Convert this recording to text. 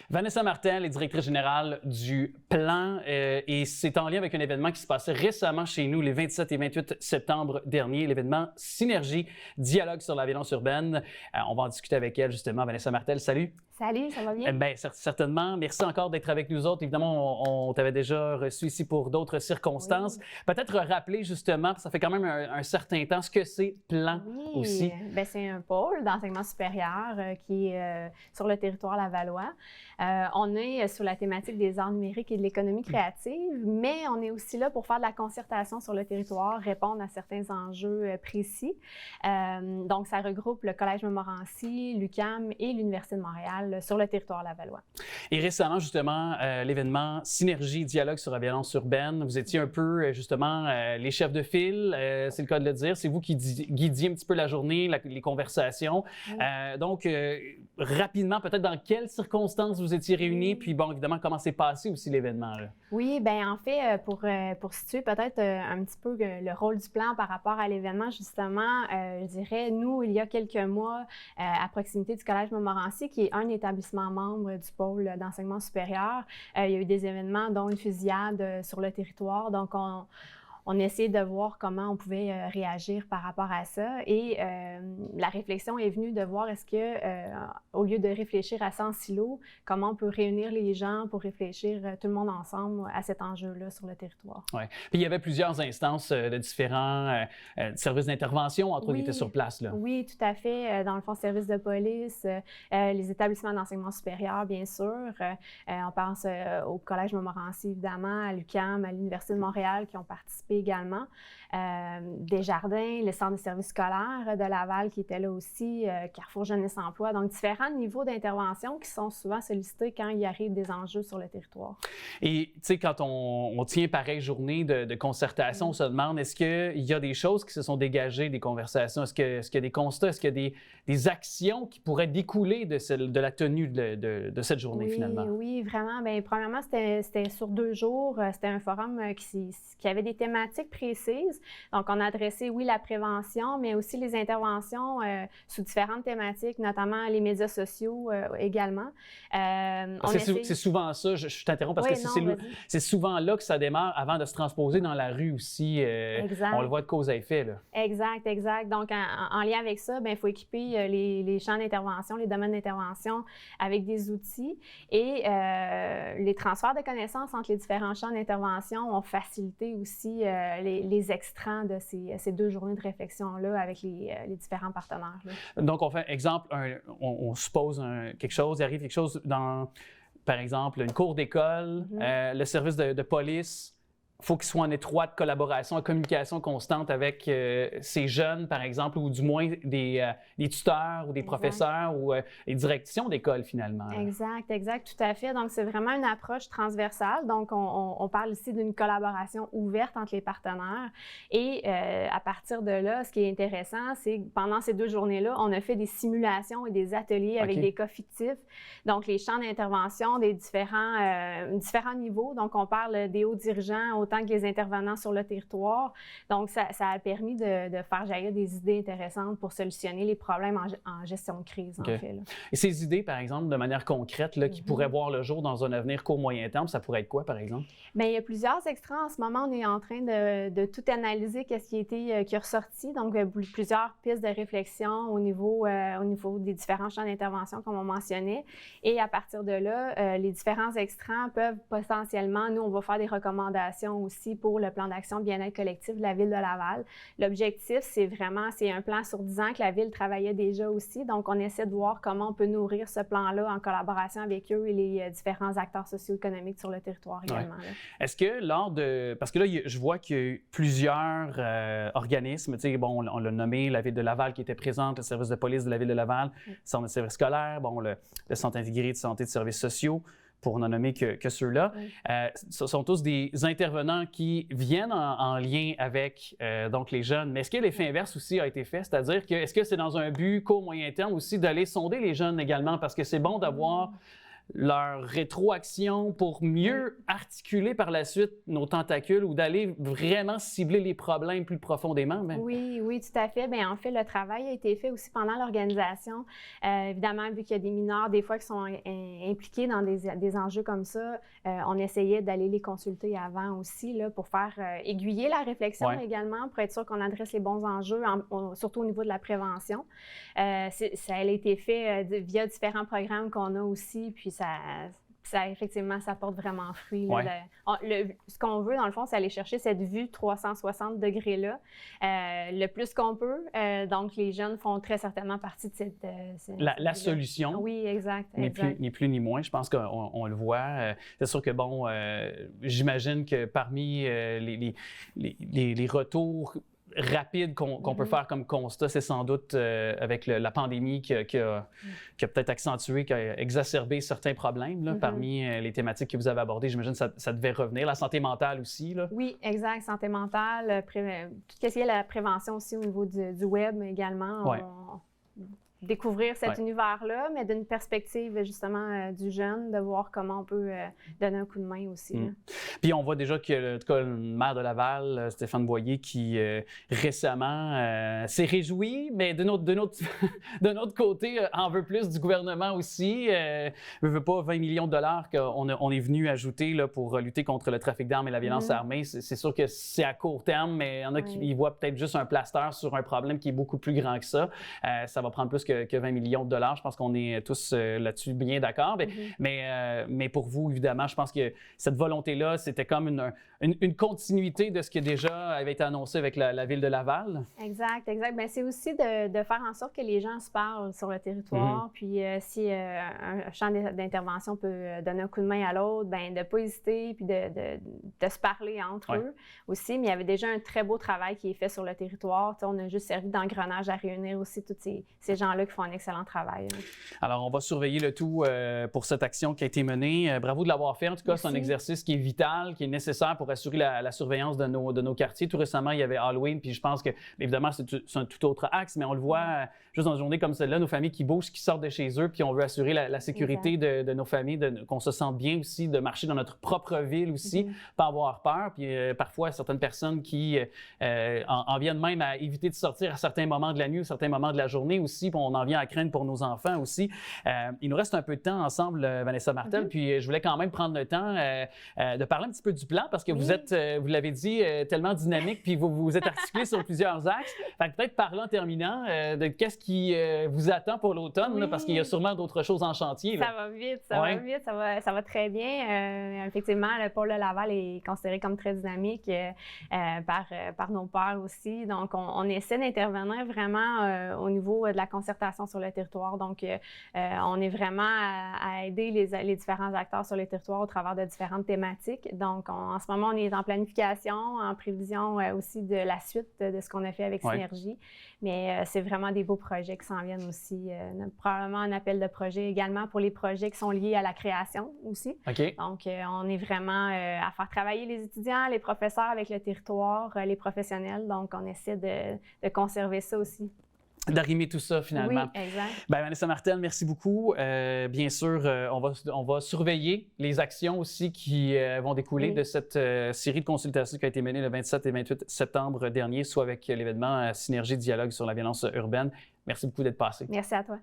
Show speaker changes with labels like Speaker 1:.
Speaker 1: Vanessa Martel est directrice générale du Plan et c'est en lien avec un événement qui se passait récemment chez nous les 27 et 28 septembre dernier, l'événement Synergie, dialogue sur la violence urbaine. On va en discuter avec elle justement. Vanessa Martel, salut.
Speaker 2: Salut, ça va bien?
Speaker 1: Bien, certainement. Merci encore d'être avec nous autres. Évidemment, on t'avait déjà reçu ici pour d'autres circonstances. Oui. Peut-être rappeler justement, parce que ça fait quand même un certain temps, ce que c'est Plan aussi.
Speaker 2: Bien, c'est un pôle d'enseignement supérieur qui est sur le territoire lavallois. On est sur la thématique des arts numériques et de l'économie créative, mais on est aussi là pour faire de la concertation sur le territoire, répondre à certains enjeux précis. Donc, ça regroupe le Collège Montmorency, l'UQAM et l'Université de Montréal sur le territoire lavallois.
Speaker 1: Et récemment, justement, l'événement Synergie, dialogue sur la violence urbaine, vous étiez un peu, justement, les chefs de file, c'est le cas de le dire. C'est vous qui guidiez un petit peu la journée, les conversations. Oui. Donc, rapidement, peut-être dans quelles circonstances vous étiez réunis, puis bon, évidemment, comment s'est passé aussi l'événement?
Speaker 2: Oui, bien, en fait, pour situer peut-être un petit peu le rôle du plan par rapport à l'événement, justement, je dirais, nous, il y a quelques mois, à proximité du Collège Montmorency, qui est un établissement membre du pôle d'enseignement supérieur, il y a eu des événements, dont une fusillade sur le territoire. Donc, on essayait de voir comment on pouvait réagir par rapport à ça. Et la réflexion est venue de voir est-ce que, au lieu de réfléchir à ça en silo, comment on peut réunir les gens pour réfléchir tout le monde ensemble à cet enjeu-là sur le territoire.
Speaker 1: Oui. Puis il y avait plusieurs instances de différents services d'intervention, entre autres, qui étaient sur place. Là.
Speaker 2: Oui, tout à fait. Dans le fond, services de police, les établissements d'enseignement supérieur, bien sûr. On pense au Collège Montmorency, évidemment, à l'UQAM, à l'Université de Montréal qui ont participé également. Desjardins, le Centre de services scolaires de Laval qui était là aussi, Carrefour Jeunesse Emploi. Donc, différents niveaux d'intervention qui sont souvent sollicités quand il arrive des enjeux sur le territoire.
Speaker 1: Et, tu sais, quand on tient pareille journée de concertation, on se demande, est-ce qu'il y a des choses qui se sont dégagées des conversations? Est-ce qu'il y a des constats? Est-ce qu'il y a des actions qui pourraient découler de la tenue de cette journée, finalement?
Speaker 2: Oui, vraiment. Bien, premièrement, c'était sur 2 jours. C'était un forum qui avait des thématiques précises. Donc, on a adressé, oui, la prévention, mais aussi les interventions sous différentes thématiques, notamment les médias sociaux également.
Speaker 1: C'est souvent ça, je t'interromps parce que c'est souvent là que ça démarre avant de se transposer dans la rue aussi. On le voit de cause à effet. Là.
Speaker 2: Exact. Donc, en lien avec ça, il faut équiper les champs d'intervention, les domaines d'intervention avec des outils et les transferts de connaissances entre les différents champs d'intervention ont facilité aussi les extrants de ces 2 journées de réflexion-là avec les différents partenaires. Là.
Speaker 1: Donc, on fait exemple, on suppose quelque chose, il arrive quelque chose dans, par exemple, une cour d'école, le service de police. Il faut qu'il soit en étroite collaboration, en communication constante avec ces jeunes, par exemple, ou du moins des tuteurs ou des professeurs ou les directions d'école, finalement.
Speaker 2: Exact, tout à fait. Donc, c'est vraiment une approche transversale. Donc, on parle ici d'une collaboration ouverte entre les partenaires. Et à partir de là, ce qui est intéressant, c'est que pendant ces 2 journées-là, on a fait des simulations et des ateliers avec des cas fictifs. Donc, les champs d'intervention des différents niveaux. Donc, on parle des hauts dirigeants, autant que les intervenants sur le territoire. Donc, ça a permis de faire jaillir des idées intéressantes pour solutionner les problèmes en gestion de crise, en fait. Là.
Speaker 1: Et ces idées, par exemple, de manière concrète, là, qui pourraient voir le jour dans un avenir court-moyen terme, ça pourrait être quoi, par exemple?
Speaker 2: Bien, il y a plusieurs extraits. En ce moment, on est en train de tout analyser, qu'est-ce qui est ressorti. Donc, plusieurs pistes de réflexion au niveau des différents champs d'intervention, comme on mentionnait. Et à partir de là, les différents extraits peuvent potentiellement, nous, on va faire des recommandations aussi pour le plan d'action bien-être collectif de la Ville de Laval. L'objectif, c'est un plan sur 10 ans que la Ville travaillait déjà aussi. Donc, on essaie de voir comment on peut nourrir ce plan-là en collaboration avec eux et les différents acteurs socio-économiques sur le territoire également.
Speaker 1: Ouais. Est-ce que parce que là, je vois qu'il y a eu plusieurs organismes, tu sais, bon, on l'a nommé, la Ville de Laval qui était présente, le service de police de la Ville de Laval, le centre de services scolaires, bon, le centre intégré de santé et de services sociaux, pour n'en nommer que ceux-là. Ce sont tous des intervenants qui viennent en lien avec donc les jeunes. Mais est-ce que l'effet inverse aussi a été fait? C'est-à-dire que est-ce que c'est dans un but court-moyen terme aussi d'aller sonder les jeunes également? Parce que c'est bon d'avoir leur rétroaction pour mieux articuler par la suite nos tentacules ou d'aller vraiment cibler les problèmes plus profondément? Bien...
Speaker 2: Oui, oui, tout à fait. Bien, en fait, le travail a été fait aussi pendant l'organisation. Évidemment, vu qu'il y a des mineurs, des fois, qui sont impliqués dans des enjeux comme ça, on essayait d'aller les consulter avant aussi là, pour faire aiguiller la réflexion également, pour être sûr qu'on adresse les bons enjeux, surtout au niveau de la prévention. Ça a été fait via différents programmes qu'on a aussi, puis effectivement, ça porte vraiment fruit. Là, ce qu'on veut, dans le fond, c'est aller chercher cette vue 360 degrés-là, le plus qu'on peut. Donc, les jeunes font très certainement partie de cette
Speaker 1: la solution.
Speaker 2: Oui, exact.
Speaker 1: Ni plus ni moins. Je pense qu'on le voit. C'est sûr que, bon, j'imagine que parmi les retours rapide qu'on peut faire comme constat, c'est sans doute avec la pandémie qui a peut-être accentué, qui a exacerbé certains problèmes là, parmi les thématiques que vous avez abordées. J'imagine que ça devait revenir. La santé mentale aussi. Là.
Speaker 2: Oui, exact. Santé mentale, tout ce qui est la prévention aussi au niveau du web également. Découvrir cet univers-là, mais d'une perspective justement du jeune, de voir comment on peut donner un coup de main aussi.
Speaker 1: Puis on voit déjà que, en tout cas, le maire de Laval, Stéphane Boyer, qui récemment s'est réjoui, mais de notre côté, en veut plus du gouvernement aussi. Veut pas 20 millions de dollars qu'on est venu ajouter là, pour lutter contre le trafic d'armes et la violence armée. C'est sûr que c'est à court terme, mais il y en a qui y voient peut-être juste un plaster sur un problème qui est beaucoup plus grand que ça. Ça va prendre plus que 20 millions de dollars. Je pense qu'on est tous là-dessus bien d'accord. Mais pour vous, évidemment, je pense que cette volonté-là, c'était comme une continuité de ce qui déjà avait été annoncé avec la Ville de Laval.
Speaker 2: Exact. Bien, c'est aussi de faire en sorte que les gens se parlent sur le territoire. Puis si un champ d'intervention peut donner un coup de main à l'autre, bien, de ne pas hésiter puis de se parler entre eux aussi. Mais il y avait déjà un très beau travail qui est fait sur le territoire. T'sais, on a juste servi d'engrenage à réunir aussi tous ces gens-là qui font un excellent travail. Alors,
Speaker 1: on va surveiller le tout pour cette action qui a été menée. Bravo de l'avoir fait. En tout cas, c'est un exercice qui est vital, qui est nécessaire pour assurer la surveillance de nos quartiers. Tout récemment, il y avait Halloween, puis je pense que, évidemment, c'est un tout autre axe, mais on le voit juste dans une journée comme celle-là, nos familles qui bougent, qui sortent de chez eux, puis on veut assurer la sécurité de nos familles, qu'on se sente bien aussi, de marcher dans notre propre ville aussi, pas avoir peur. Puis parfois, certaines personnes qui en viennent même à éviter de sortir à certains moments de la nuit ou certains moments de la journée aussi, puis on en vient à craindre pour nos enfants aussi. Il nous reste un peu de temps ensemble, Vanessa Martel, puis je voulais quand même prendre le temps de parler un petit peu du plan parce que vous êtes, vous l'avez dit, tellement dynamique, puis vous êtes articulé sur plusieurs axes. Fait que peut-être parler en terminant de qu'est-ce qui vous attend pour l'automne, parce qu'il y a sûrement d'autres choses en chantier. Là.
Speaker 2: Ça va vite, ça va très bien. Effectivement, le pôle de Laval est considéré comme très dynamique par nos pairs aussi. Donc, on essaie d'intervenir vraiment au niveau de la concertation sur le territoire. Donc, on est vraiment à aider les différents acteurs sur le territoire au travers de différentes thématiques. Donc, en ce moment, on est en planification, en prévision aussi de la suite de ce qu'on a fait avec Synergie. Mais c'est vraiment des beaux projets qui s'en viennent aussi. Probablement un appel de projet également pour les projets qui sont liés à la création aussi. Donc, on est vraiment à faire travailler les étudiants, les professeurs avec le territoire, les professionnels. Donc, on essaie de conserver ça aussi.
Speaker 1: D'arrimer tout ça, finalement.
Speaker 2: Oui, exact.
Speaker 1: Bien, Vanessa Martel, merci beaucoup. Bien sûr, on va surveiller les actions aussi qui vont découler de cette série de consultations qui a été menée le 27 et 28 septembre dernier, soit avec l'événement Synergie Dialogue sur la violence urbaine. Merci beaucoup d'être passé.
Speaker 2: Merci à toi.